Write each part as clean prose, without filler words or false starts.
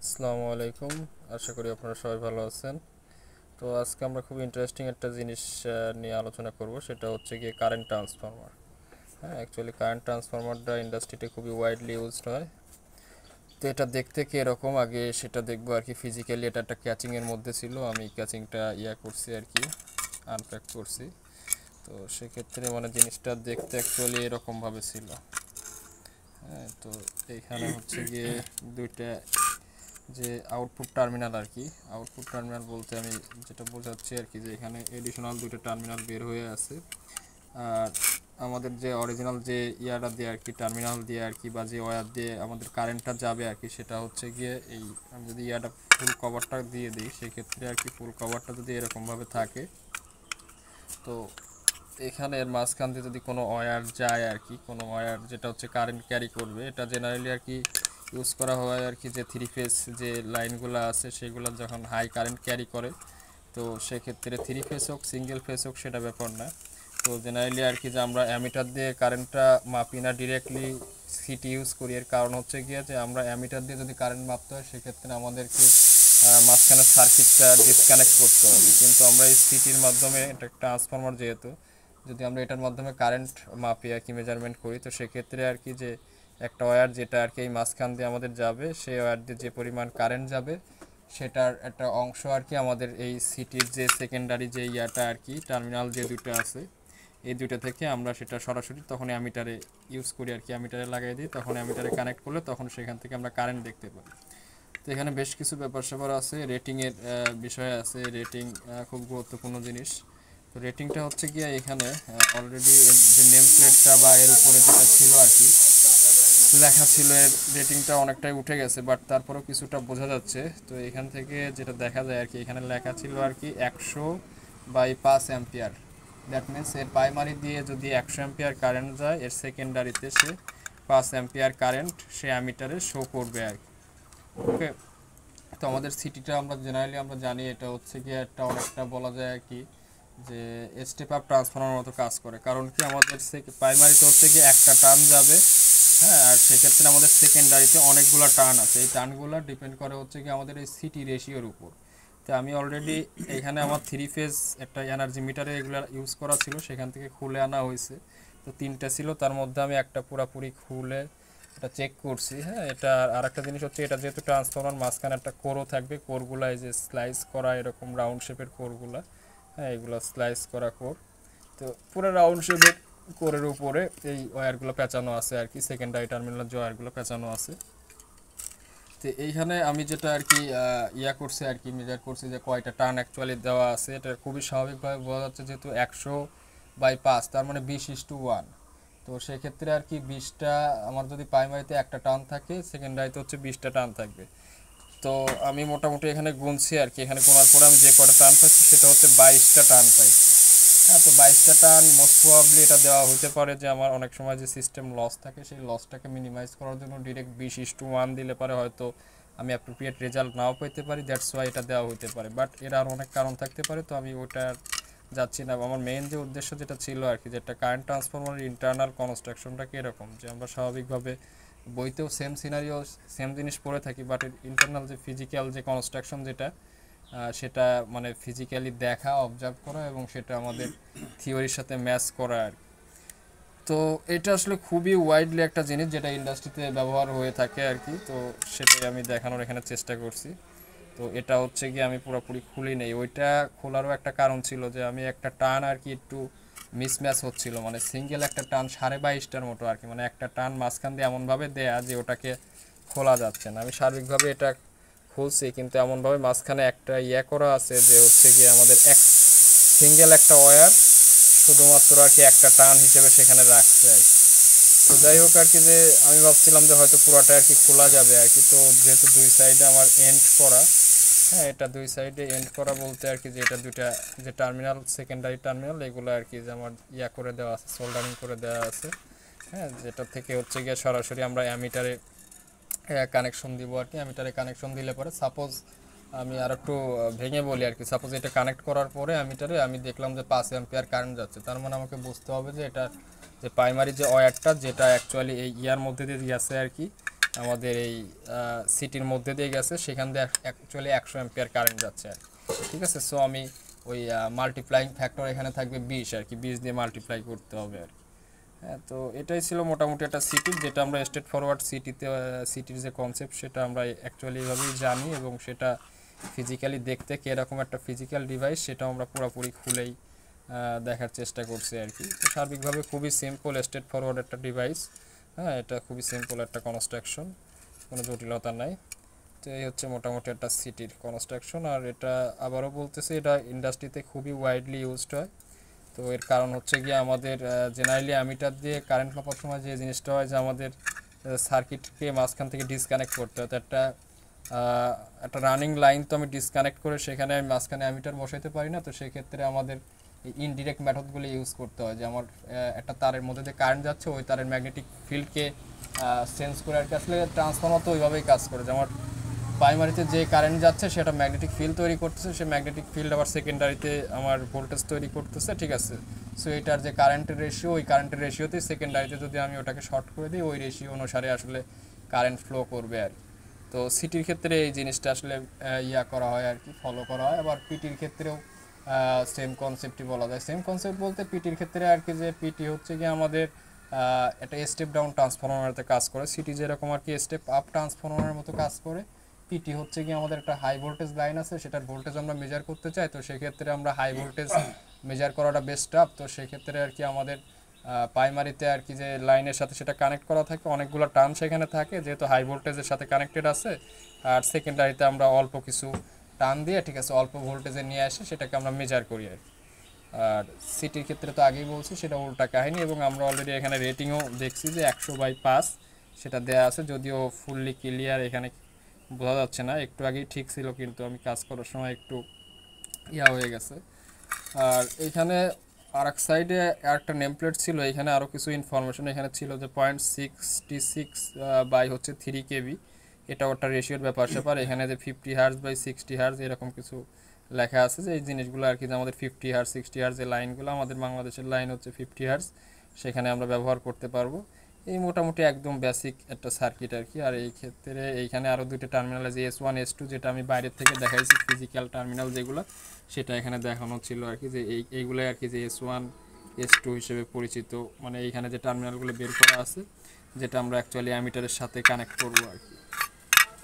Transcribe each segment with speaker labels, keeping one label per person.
Speaker 1: আসসালামু আলাইকুম। আশা করি আপনারা সবাই ভালো আছেন। তো আজকে আমরা খুব ইন্টারেস্টিং একটা জিনিস নিয়ে আলোচনা করব, সেটা হচ্ছে গিয়ে কারেন্ট ট্রান্সফরমার। হ্যাঁ, অ্যাকচুয়ালি কারেন্ট ট্রান্সফরমারটা ইন্ডাস্ট্রিতে খুবই ওয়াইডলি ইউজড হয়। তো এটা দেখতে কি এরকম, আগে সেটা দেখবো আর কি। ফিজিক্যালি এটা একটা ক্যাচিংয়ের মধ্যে ছিল, আমি ক্যাচিংটা করছি আর কি, আনপ্যাক করছি। তো সেক্ষেত্রে মানে জিনিসটা দেখতে অ্যাকচুয়ালি এরকমভাবে ছিল। হ্যাঁ, তো এইখানে হচ্ছে গিয়ে দুইটা যে আউটপুট টার্মিনাল আর কি। আউটপুট টার্মিনাল বলতে আমি যেটা বোঝাচ্ছি আর কি, যে এখানে এডিশনাল দুইটা টার্মিনাল বের হয়ে আছে। আর আমাদের যে অরিজিনাল যে ইয়ারটা দিয়ে আর কি, টার্মিনাল দিয়ে আর কি, বা যে ওয়্যার দিয়ে আমাদের কারেন্টটা যাবে আর কি, সেটা হচ্ছে গিয়ে এই, আমি যদি ইয়ারটা ফুল কভারটা দিয়ে দিই সেক্ষেত্রে আর কি, ফুল কভারটা যদি এরকমভাবে থাকে, তো এখানে এর মাঝখান দিয়ে যদি কোনো ওয়্যার যায় আর কি, কোনো ওয়্যার যেটা হচ্ছে কারেন্ট ক্যারি করবে, এটা জেনারেলি আর কি ইউজ করা হয় আর কি, যে থ্রি ফেজ যে লাইনগুলো আছে সেগুলো যখন হাই কারেন্ট ক্যারি করে, তো সেক্ষেত্রে থ্রি ফেজ হোক সিঙ্গেল ফেজ হোক সেটা ব্যাপার না। তো জেনারেলি আর কি, যে আমরা অ্যামিটার দিয়ে কারেন্টটা মাপি না, ডিরেক্টলি সিটি ইউজ করি। এর কারণ হচ্ছে গিয়ে যে আমরা অ্যামিটার দিয়ে যদি কারেন্ট মাপতে হয় সেক্ষেত্রে আমাদেরকে মাঝখানে সার্কিটটা ডিসকানেক্ট করতে হবে। কিন্তু আমরা এই সিটির মাধ্যমে, এটা ট্রান্সফরমার যেহেতু, যদি আমরা এটার মাধ্যমে কারেন্ট মাপি আর কি, মেজারমেন্ট করি, তো সেক্ষেত্রে আর কি, যে একটা ওয়্যার যেটা আর কি এই মাঝখান দিয়ে আমাদের যাবে, সেই ওয়্যার দিয়ে যে পরিমাণ কারেন্ট যাবে সেটার একটা অংশ আর কি আমাদের এই সিটির যে সেকেন্ডারি যে ইয়াটা আর কি, টার্মিনাল যে দুটো আছে, এই দুটো থেকে আমরা সেটা সরাসরি তখন অ্যামিটারে ইউজ করি আর কি, অ্যামিটারে লাগাই দিই। তখন অ্যামিটারে কানেক্ট করলে তখন সেখান থেকে আমরা কারেন্ট দেখতে পাই। তো এখানে বেশ কিছু ব্যাপার স্যাপার আছে, রেটিংয়ের বিষয় আছে। রেটিং খুব গুরুত্বপূর্ণ জিনিস। তো রেটিংটা হচ্ছে গিয়ে এখানে অলরেডি যে নেম প্লেটটা বা এর উপরে যেটা ছিল আর কি, লেখা ছিল, এর রেটিংটা অনেকটাই উঠে গেছে, বাট তারপরেও কিছুটা বোঝা যাচ্ছে। তো এখান থেকে যেটা দেখা যায় আর কি, এখানে লেখা ছিল আর কি 100/5 অ্যাম্পিয়ার। দ্যাট মিনস এর প্রাইমারি দিয়ে যদি 100 অ্যাম্পিয়ার কারেন্ট যায়, এর সেকেন্ডারিতে সে 5 অ্যাম্পিয়ার কারেন্ট সে অ্যামিটারে শো করবে আর কি। ওকে। তো আমাদের সিটিটা আমরা জেনারেলি আমরা জানি, এটা হচ্ছে গিয়ে একটা অনেকটা বলা যায় আর কি, যে স্টেপ আপ ট্রান্সফর্মার মতো কাজ করে। কারণ কি, আমাদের প্রাইমারিতে হচ্ছে গিয়ে একটা টার্ন যাবে, হ্যাঁ, আর সেক্ষেত্রে আমাদের সেকেন্ডারিতে অনেকগুলো টার্ন আছে। এই টার্নগুলো ডিপেন্ড করে হচ্ছে কি আমাদের এই সিটি রেশিওর উপর। তো আমি অলরেডি এখানে আমার থ্রি ফেজ একটা এনার্জি মিটারে এগুলো ইউজ করা ছিল, সেখান থেকে খুলে আনা হয়েছে। তো তিনটা ছিল, তার মধ্যে আমি একটা পুরাপুরি খুলে এটা চেক করছি। হ্যাঁ, এটা আর একটা জিনিস হচ্ছে, এটা যেহেতু ট্রান্সফর্মার, মাঝখানে একটা কোরও থাকবে। কোরগুলো এই যে স্লাইস করা এরকম রাউন্ড শেপের কোরগুলো, হ্যাঁ, এগুলো স্লাইস করা কোর। তো পুরো রাউন্ড শেপের কোরের উপরে এই ওয়্যারগুলো পেঁচানো আছে আর কি, সেকেন্ডারি টার্মিনাল যে ওয়্যারগুলো পেঁচানো আছে। তো এইখানে আমি যেটা আর কি করছি আর কি, মেজার করছি যে কয়টা টার্ন অ্যাকচুয়ালি দেওয়া আছে। এটা খুবই স্বাভাবিকভাবে বোঝা যাচ্ছে, যেহেতু 100/5, তার মানে 20:1। তো সেক্ষেত্রে আর কি 20টা, আমার যদি প্রাইমারিতে একটা টার্ন থাকে, সেকেন্ডারিতে হচ্ছে 20টা টার্ন থাকবে। তো আমি মোটামুটি এখানে গুনছি আর কি, এখানে গোনার পরে আমি যে কটা টার্ন পাইছি সেটা হচ্ছে 22টা টার্ন পাইছি। হ্যাঁ, তো 22টা টার্ন মোস্ট প্রবাবলি এটা দেওয়া হতে পারে যে আমার অনেক সময় যে সিস্টেম লস থাকে, সেই লসটাকে মিনিমাইজ করার জন্য ডিরেক্ট 20:1 দিলে পারে হয়তো আমি অ্যাপ্রোপ্রিয়েট রেজাল্ট নাও পেতে পারি। দ্যাটস ওয়াই এটা দেওয়া হতে পারে, বাট এর আর অনেক কারণ থাকতে পারে। তো আমি ওটা যাচ্ছি না। আমার মেইন যে উদ্দেশ্য যেটা ছিল আর কি, যেটা কারেন্ট ট্রান্সফরমারের ইন্টারনাল কনস্ট্রাকশনটাকে এরকম, যে আমরা স্বাভাবিকভাবে বইতেও সেম সিনারিও সেম জিনিস পড়ে থাকি, বাট এর ইন্টারনাল যে ফিজিক্যাল যে কনস্ট্রাকশন যেটা, সেটা মানে ফিজিক্যালি দেখা, অবজার্ভ করা, এবং সেটা আমাদের থিওরির সাথে ম্যাচ করা আর কি। তো এটা আসলে খুবই ওয়াইডলি একটা জিনিস যেটা ইন্ডাস্ট্রিতে ব্যবহার হয়ে থাকে আর কি। তো সেটাই আমি দেখানোর এখানে চেষ্টা করছি। তো এটা হচ্ছে কি, আমি পুরোপুরি খুলি নেই। ওইটা খোলারও একটা কারণ ছিল, যে আমি একটা টান আর কি একটু মিসম্যাচ হচ্ছিল, মানে সিঙ্গেল একটা টান 22.5টার মতো আর কি, মানে একটা টান মাঝখান দিয়ে এমনভাবে দেয়া যে ওটাকে খোলা যাচ্ছে না। আমি সার্বিকভাবে এটা খুলছি, কিন্তু এমনভাবে মাঝখানে একটা করা আছে, যে হচ্ছে গিয়ে আমাদের এক সিঙ্গেল একটা ওয়্যার শুধুমাত্র আর কি একটা টান হিসেবে সেখানে রাখছে আর কি। তো যাই হোক আর কি, যে আমি ভাবছিলাম যে হয়তো পুরোটা আর কি খোলা যাবে আর কি। তো যেহেতু দুই সাইডে আমার এন্ড করা, হ্যাঁ, এটা দুই সাইডে এন্ড করা বলতে আর কি, যে এটা দুইটা যে টার্মিনাল, সেকেন্ডারি টার্মিনাল, এগুলো আর কি যে আমার করে দেওয়া আছে, সোল্ডারিং করে দেওয়া আছে। হ্যাঁ, যেটা থেকে হচ্ছে গিয়ে সরাসরি আমরা অ্যামিটারে কানেকশন দিব আর কি। অ্যামিটারে কানেকশন দিলে পরে সাপোজ, আমি আর একটু ভেঙে বলি আর কি, সাপোজ এটা কানেক্ট করার পরে অ্যামিটারে আমি দেখলাম যে 5 অ্যাম্পিয়ার কারেন্ট যাচ্ছে, তার মানে আমাকে বুঝতে হবে যে এটা যে প্রাইমারি যে ওয়্যারটা, যেটা অ্যাকচুয়ালি এই ইয়ার মধ্যে দিয়ে গেছে আর কি, আমাদের এই সিটির মধ্যে দিয়ে গেছে, সেখান দিয়ে অ্যাকচুয়ালি 100 অ্যাম্পিয়ার কারেন্ট যাচ্ছে আর কি। ঠিক আছে, সো আমি ওই মাল্টিপ্লাইং ফ্যাক্টর এখানে থাকবে 20 আর কি, 20 দিয়ে মাল্টিপ্লাই করতে হবে আর কি। হ্যাঁ, তো এটাই ছিল মোটামুটি একটা সিটির, যেটা আমরা স্ট্রেট ফরওয়ার্ড সিটির যে কনসেপ্ট সেটা আমরা অ্যাকচুয়ালি এভাবেই জানি, এবং সেটা ফিজিক্যালি দেখতে কীরকম একটা ফিজিক্যাল ডিভাইস সেটা আমরা পুরোপুরি খুলেই দেখার চেষ্টা করছি আর কি। তো সার্বিকভাবে খুবই সিম্পল স্ট্রেট ফরওয়ার্ড একটা ডিভাইস। হ্যাঁ, এটা খুবই সিম্পল একটা কনস্ট্রাকশন, কোনো জটিলতা নাই। তো এই হচ্ছে মোটামুটি একটা সিটির কনস্ট্রাকশন। আর এটা আবারও বলতেছি, এটা ইন্ডাস্ট্রিতে খুবই ওয়াইডলি ইউজড হয়। তো এর কারণ হচ্ছে গিয়ে আমাদের জেনারেলি অ্যামিটার দিয়ে কারেন্ট মাপার সময় যে জিনিসটা হয় যে আমাদের সার্কিটকে মাঝখান থেকে ডিসকানেক্ট করতে হয়। তো একটা রানিং লাইন তো আমি ডিসকানেক্ট করে সেখানে আমি মাঝখানে অ্যামিটার বসাইতে পারি না। তো সেক্ষেত্রে আমাদের ইনডিরেক্ট মেথডগুলো ইউজ করতে হয়, যে আমার একটা তারের মধ্যে দিয়ে কারেন্ট যাচ্ছে, ওই তারের ম্যাগনেটিক ফিল্ডকে সেন্স করে আর কি। আসলে ট্রান্সফর্মার তো ওইভাবেই কাজ করে, যে আমার প্রাইমারিতে যে কারেন্ট যাচ্ছে সেটা ম্যাগনেটিক ফিল্ড তৈরি করতেছে, সেই ম্যাগনেটিক ফিল্ড আবার সেকেন্ডারিতে আমার ভোল্টেজ তৈরি করতেছে। ঠিক আছে, সো এটার যে কারেন্টের রেশিও, ওই কারেন্টের রেশিওতে সেকেন্ডারিতে যদি আমি ওটাকে শর্ট করে দিই, ওই রেশিও অনুসারে আসলে কারেন্ট ফ্লো করবে আর কি। তো সিটির ক্ষেত্রে এই জিনিসটা আসলে করা হয় আর কি, ফলো করা হয়। আবার পিটির ক্ষেত্রেও সেম কনসেপ্টই বলা যায়। সেম কনসেপ্ট বলতে পিটির ক্ষেত্রে আর কি, যে পিটি হচ্ছে কি আমাদের একটা স্টেপ ডাউন ট্রান্সফরমারতে কাজ করে, সিটি যেরকম আর কি স্টেপ আপ ট্রান্সফরমারের মতো কাজ করে। পিটি হচ্ছে কি আমাদের একটা হাই ভোল্টেজ লাইন আছে, সেটার ভোল্টেজ আমরা মেজার করতে চাই, তো সেক্ষেত্রে আমরা হাই ভোল্টেজ মেজার করাটা বেস্ট টাফ। তো সেক্ষেত্রে আর কি আমাদের প্রাইমারিতে আর কি যে লাইনের সাথে সেটা কানেক্ট করা থাকে, অনেকগুলো টার্ন সেখানে থাকে যেহেতু হাই ভোল্টেজের সাথে কানেক্টেড আছে। আর সেকেন্ডারিতে আমরা অল্প কিছু টার্ন দিয়ে, ঠিক আছে, অল্প ভোল্টেজে নিয়ে আসে সেটাকে আমরা মেজার করি আর কি। আর সিটির ক্ষেত্রে তো আগেই বলছি সেটা উল্টা কাহিনী, এবং আমরা অলরেডি এখানে রেটিংও দেখছি যে 100/5 সেটা দেয়া আছে, যদিও ফুললি ক্লিয়ার এখানে বোঝা যাচ্ছে না। একটু আগেই ঠিক ছিল, কিন্তু আমি কাজ করার সময় একটু হয়ে গেছে। আর এখানে আর এক সাইডে আরেকটা নেম প্লেট ছিল, এখানে আরও কিছু ইনফরমেশন এখানে ছিল, যে 0.66/3 KB, এটাও একটা রেশিওর ব্যাপার স্যাপার। এখানে যে 50 Hz/60 Hz এরকম কিছু লেখা আছে, যে এই জিনিসগুলো আর কি, যে আমাদের 50 Hz 60 Hz এই লাইনগুলো, আমাদের বাংলাদেশের লাইন হচ্ছে 50 Hz, সেখানে আমরা ব্যবহার করতে পারবো। এই মোটামুটি একদম বেসিক একটা সার্কিট আর কি। আর এই ক্ষেত্রে এইখানে আরও দুটো টার্মিনাল আছে, S1 S2, যেটা আমি বাইরের থেকে দেখাইছি ফিজিক্যাল টার্মিনাল যেগুলো, সেটা এখানে দেখানো ছিল আর কি, যে এইগুলোই আর কি যে S1 S2 হিসেবে পরিচিত। মানে এইখানে যে টার্মিনালগুলো বের করা আছে, যেটা আমরা অ্যাকচুয়ালি অ্যামিটারের সাথে কানেক্ট করবো আর কি।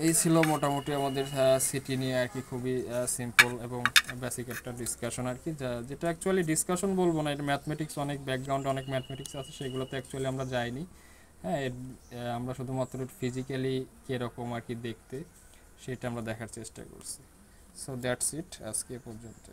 Speaker 1: এই ছিল মোটামুটি আমাদের সিটি নিয়ে আর কি, খুবই সিম্পল এবং বেসিক একটা ডিসকাশন আর কি, যেটা অ্যাকচুয়ালি ডিসকাশন বলবো না, এটা ম্যাথমেটিক্স, অনেক ব্যাকগ্রাউন্ড অনেক ম্যাথমেটিক্স আছে, সেগুলোতে অ্যাকচুয়ালি আমরা যাইনি। হ্যাঁ, আমরা শুধুমাত্র ফিজিক্যালি কীরকম আর কি দেখতে, সেটা আমরা দেখার চেষ্টা করছি। সো দ্যাটস ইট, আজকে পর্যন্ত।